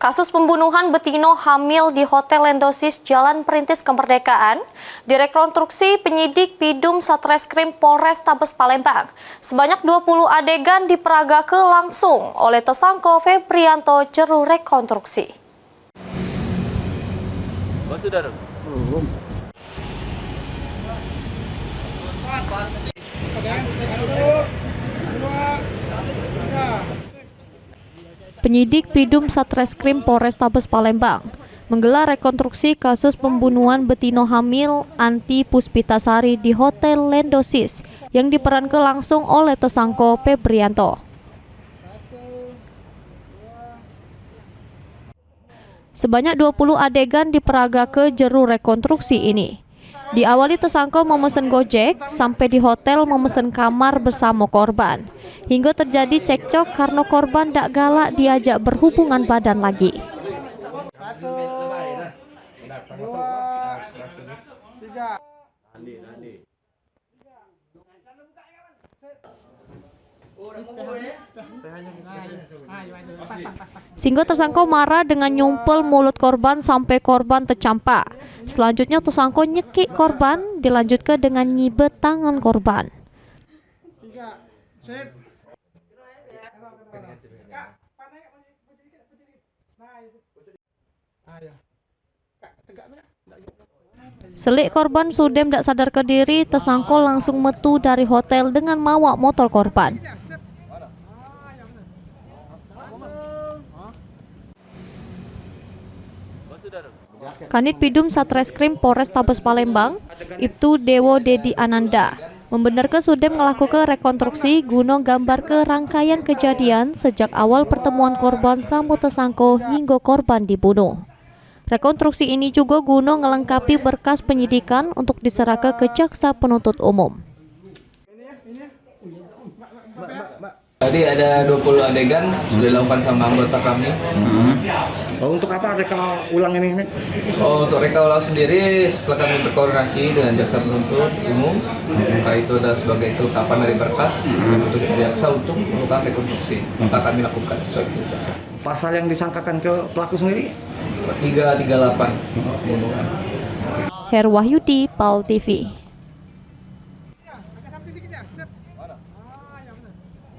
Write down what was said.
Kasus pembunuhan Betino hamil di Hotel Lendosis Jalan Perintis Kemerdekaan direkonstruksi penyidik Pidum Satreskrim Polrestabes Palembang. Sebanyak 20 adegan diperagakan langsung oleh tersangka Febrianto juru rekonstruksi. Penyidik Pidum Satreskrim Polrestabes Palembang menggelar rekonstruksi kasus pembunuhan Betino hamil Anti Puspitasari di Hotel Lendosis yang diperankan langsung oleh tersangka Febrianto. Sebanyak 20 adegan diperagakan juru rekonstruksi ini. Diawali tersangka memesan Gojek sampai di hotel memesan kamar bersama korban. Hingga terjadi cekcok karena korban tak galak diajak berhubungan badan lagi. 1, 2, 3. Sehingga tersangka marah dengan nyumpel mulut korban sampai korban tercampak. Selanjutnya tersangka nyekik korban, dilanjutkan dengan nyibet tangan korban. Selik korban sudem tak sadar ke diri, tersangka langsung metu dari hotel dengan mawa motor korban. Kanit Pidum Satreskrim Polrestabes Palembang, Ibtu Dewo Dedi Ananda, membenarkan sudem melakukan rekonstruksi guna gambar ke rangkaian kejadian sejak awal pertemuan korban sama tersangka hingga korban dibunuh. Rekonstruksi ini juga guna melengkapi berkas penyidikan untuk diserahkan ke jaksa penuntut umum. Tadi ada 20 adegan sudah dilakukan sama anggota kami. Oh, untuk apa reka ulang ini? Oh, untuk reka ulang sendiri setelah kami berkoordinasi dengan jaksa penuntut umum, maka itu adalah sebagai kelengkapan dari berkas untuk jaksa untuk melakukan rekonstruksi. Maka kami lakukan sesuai dengan jaksa. Pasal yang disangkakan ke pelaku sendiri? 338 pembunuhan. Herwahyudi, PAL TV.